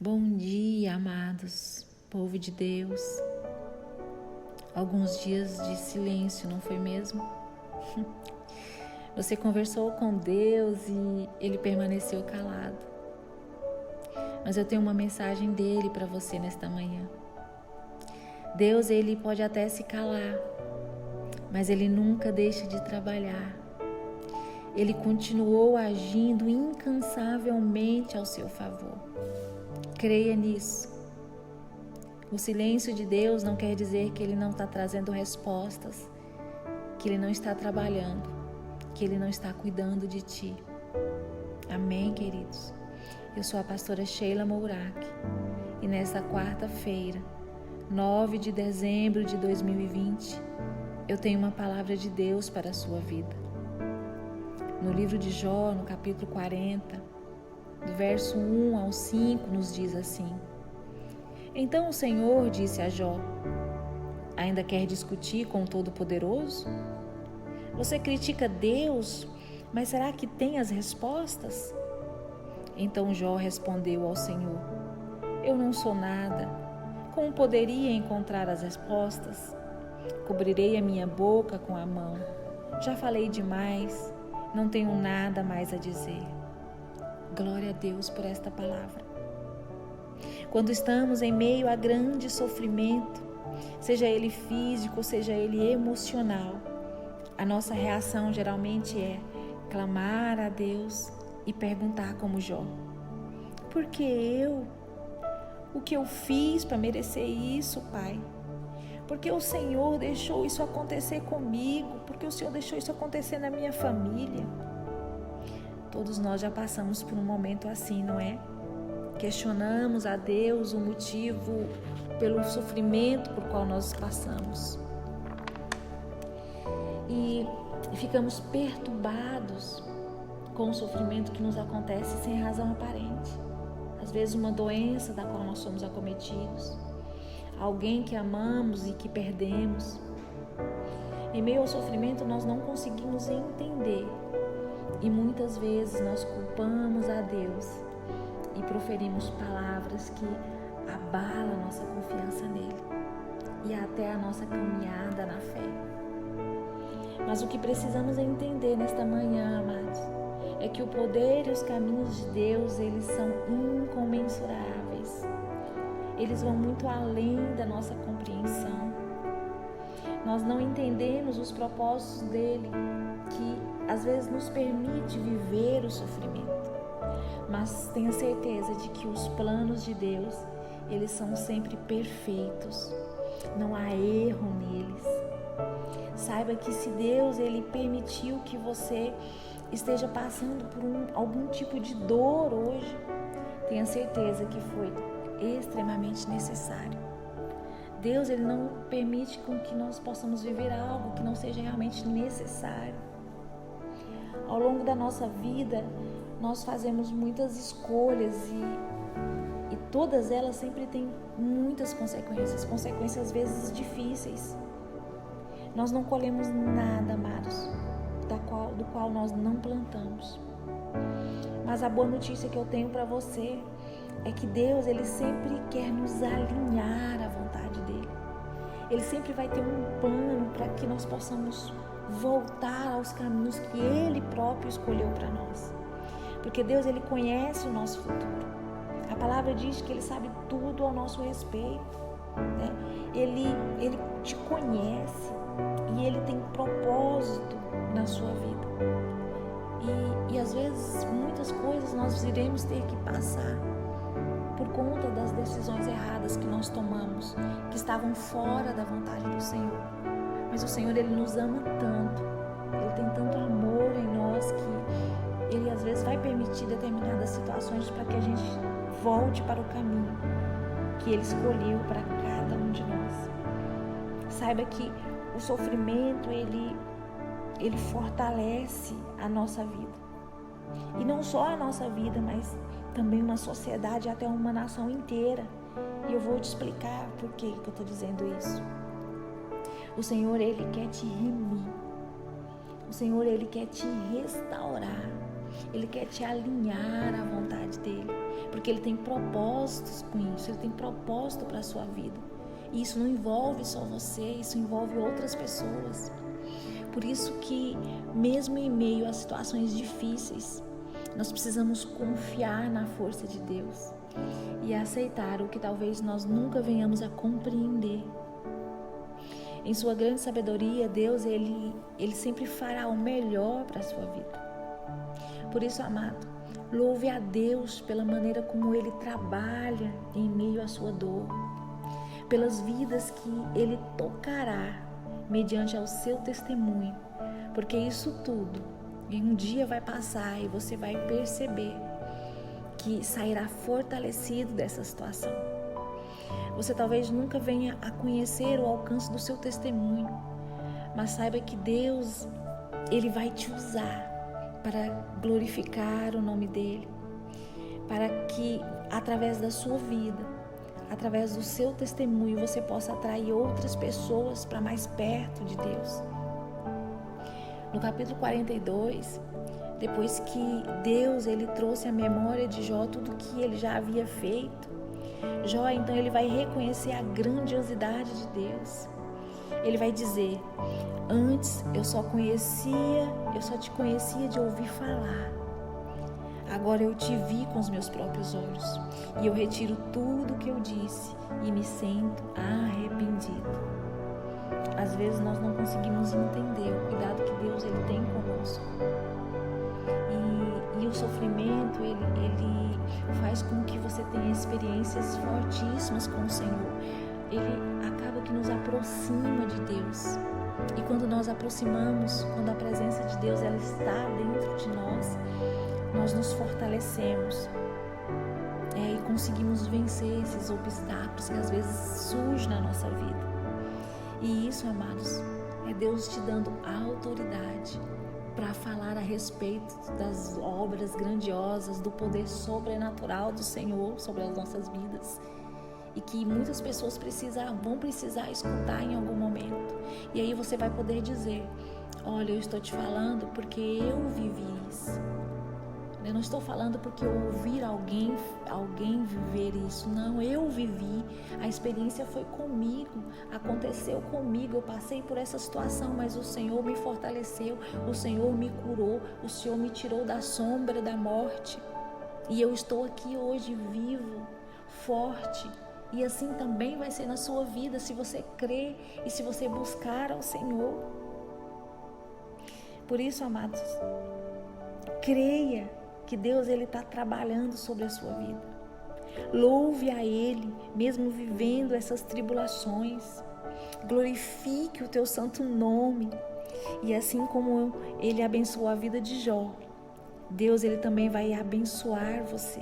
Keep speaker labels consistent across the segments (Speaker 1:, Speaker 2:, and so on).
Speaker 1: Bom dia, amados, povo de Deus. Alguns dias de silêncio, não foi mesmo? Você conversou com Deus e Ele permaneceu calado. Mas eu tenho uma mensagem dele para você nesta manhã. Deus, Ele pode até se calar, mas Ele nunca deixa de trabalhar. Ele continuou agindo incansavelmente ao seu favor. Creia nisso. O silêncio de Deus não quer dizer que Ele não está trazendo respostas, que Ele não está trabalhando, que Ele não está cuidando de ti. Amém, queridos? Eu sou a pastora Sheila Mourac e nesta quarta-feira, 9 de dezembro de 2020, eu tenho uma palavra de Deus para a sua vida. No livro de Jó, no capítulo 40, do verso 1 ao 5, nos diz assim: Então o Senhor disse a Jó: Ainda quer discutir com o Todo-Poderoso? Você critica Deus, mas será que tem as respostas? Então Jó respondeu ao Senhor: Eu não sou nada. Como poderia encontrar as respostas? Cobrirei a minha boca com a mão. Já falei demais, não tenho nada mais a dizer. Glória a Deus por esta palavra. Quando estamos em meio a grande sofrimento, seja ele físico, seja ele emocional, a nossa reação geralmente é clamar a Deus e perguntar como Jó: Por que eu? O que eu fiz para merecer isso, Pai? Por que o Senhor deixou isso acontecer comigo? Por que o Senhor deixou isso acontecer na minha família? Todos nós já passamos por um momento assim, não é? Questionamos a Deus o motivo pelo sofrimento por qual nós passamos. E ficamos perturbados com o sofrimento que nos acontece sem razão aparente. Às vezes uma doença da qual nós somos acometidos, alguém que amamos e que perdemos. Em meio ao sofrimento nós não conseguimos entender e muitas vezes nós culpamos a Deus e proferimos palavras que abalam a nossa confiança nele e até a nossa caminhada na fé. Mas o que precisamos entender nesta manhã, amados, é que o poder e os caminhos de Deus, eles são incomensuráveis. Eles vão muito além da nossa compreensão. Nós não entendemos os propósitos dele, que às vezes nos permite viver o sofrimento. Mas tenha certeza de que os planos de Deus, eles são sempre perfeitos. Não há erro neles. Saiba que se Deus, ele permitiu que você esteja passando por algum tipo de dor hoje, tenha certeza que foi extremamente necessário. Deus, ele não permite com que nós possamos viver algo que não seja realmente necessário. Ao longo da nossa vida, nós fazemos muitas escolhas e todas elas sempre têm muitas consequências às vezes difíceis. Nós não colhemos nada, amados, do qual nós não plantamos. Mas a boa notícia que eu tenho para você é que Deus, ele sempre quer nos alinhar à vontade dele. Ele sempre vai ter um plano para que nós possamos voltar aos caminhos que ele próprio escolheu para nós. Porque Deus, ele conhece o nosso futuro. A palavra diz que ele sabe tudo ao nosso respeito, né? Ele te conhece e ele tem propósito na sua vida. E às vezes muitas coisas nós iremos ter que passar por conta das decisões erradas que nós tomamos, que estavam fora da vontade do Senhor. Mas o Senhor, ele nos ama tanto, ele tem tanto amor em nós que ele às vezes vai permitir determinadas situações para que a gente volte para o caminho que ele escolheu para cada um de nós. Saiba que o sofrimento, ele fortalece a nossa vida. E não só a nossa vida, mas também uma sociedade, até uma nação inteira. E eu vou te explicar por que eu estou dizendo isso. O Senhor, ele quer te remir. O Senhor, ele quer te restaurar. Ele quer te alinhar à vontade dele. porque Ele tem propósitos com isso, Ele tem propósito para a sua vida. E isso não envolve só você, isso envolve outras pessoas. Por isso que, mesmo em meio a situações difíceis, nós precisamos confiar na força de Deus e aceitar o que talvez nós nunca venhamos a compreender. Em sua grande sabedoria, Deus, Ele sempre fará o melhor para a sua vida. Por isso, amado, louve a Deus pela maneira como Ele trabalha em meio à sua dor, pelas vidas que Ele tocará mediante ao seu testemunho, porque isso tudo um dia vai passar e você vai perceber que sairá fortalecido dessa situação. Você talvez nunca venha a conhecer o alcance do seu testemunho, mas saiba que Deus, Ele vai te usar para glorificar o nome dEle, para que através da sua vida, através do seu testemunho, você possa atrair outras pessoas para mais perto de Deus. No capítulo 42, depois que Deus ele trouxe à memória de Jó tudo o que ele já havia feito, Jó então ele vai reconhecer a grandiosidade de Deus. Ele vai dizer: antes eu só te conhecia de ouvir falar. Agora eu te vi com os meus próprios olhos e eu retiro tudo o que eu disse e me sinto arrependido. Às vezes nós não conseguimos entender o cuidado que Deus ele tem conosco. E o sofrimento, ele faz com que você tenha experiências fortíssimas com o Senhor. Ele acaba que nos aproxima de Deus. E quando nós aproximamos, quando a presença de Deus ela está dentro de nós nos fortalecemos. E conseguimos vencer esses obstáculos que às vezes surgem na nossa vida. E isso, amados, é Deus te dando autoridade para falar a respeito das obras grandiosas, do poder sobrenatural do Senhor sobre as nossas vidas. E que muitas pessoas vão precisar escutar em algum momento. E aí você vai poder dizer: olha, eu estou te falando porque eu vivi isso. Eu não estou falando porque eu ouvi alguém viver isso. Não, eu vivi. A experiência foi comigo, aconteceu comigo. Eu passei por essa situação, mas o Senhor me fortaleceu, o Senhor me curou, o Senhor me tirou da sombra da morte. E eu estou aqui hoje vivo, forte. E assim também vai ser na sua vida, se você crer e se você buscar ao Senhor. Por isso, amados, creia que Deus ele está trabalhando sobre a sua vida. Louve a Ele, mesmo vivendo essas tribulações. Glorifique o teu santo nome. E assim como Ele abençoou a vida de Jó, Deus ele também vai abençoar você.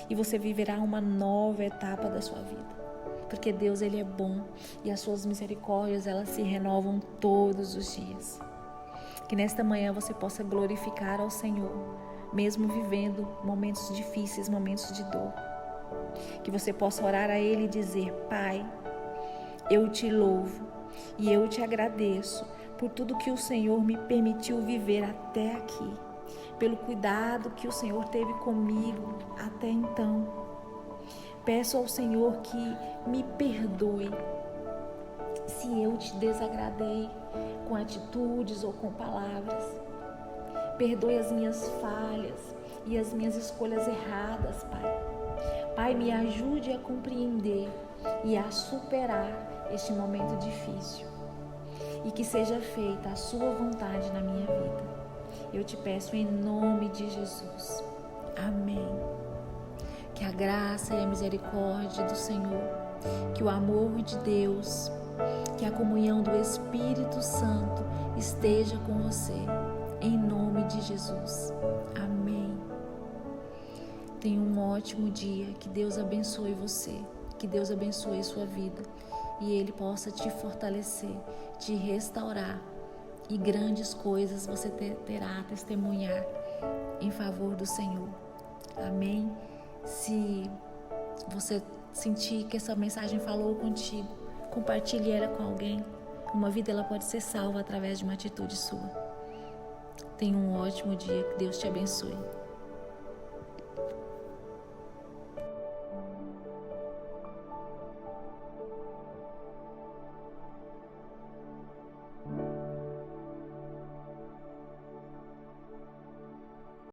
Speaker 1: E você viverá uma nova etapa da sua vida. Porque Deus ele é bom e as suas misericórdias elas se renovam todos os dias. Que nesta manhã você possa glorificar ao Senhor, mesmo vivendo momentos difíceis, momentos de dor. Que você possa orar a Ele e dizer: Pai, eu te louvo e eu te agradeço por tudo que o Senhor me permitiu viver até aqui, pelo cuidado que o Senhor teve comigo até então. Peço ao Senhor que me perdoe se eu te desagradei com atitudes ou com palavras. Perdoe as minhas falhas e as minhas escolhas erradas, Pai. Pai, me ajude a compreender e a superar este momento difícil. E que seja feita a sua vontade na minha vida. Eu te peço em nome de Jesus. Amém. Que a graça e a misericórdia do Senhor, que o amor de Deus, que a comunhão do Espírito Santo esteja com você. Em nome de Jesus. Amém. Tenha um ótimo dia. Que Deus abençoe você. Que Deus abençoe sua vida. E Ele possa te fortalecer, te restaurar. E grandes coisas você terá a testemunhar em favor do Senhor. Amém? Se você sentir que essa mensagem falou contigo, compartilhe ela com alguém. Uma vida ela pode ser salva através de uma atitude sua. Tenha um ótimo dia, que Deus te abençoe.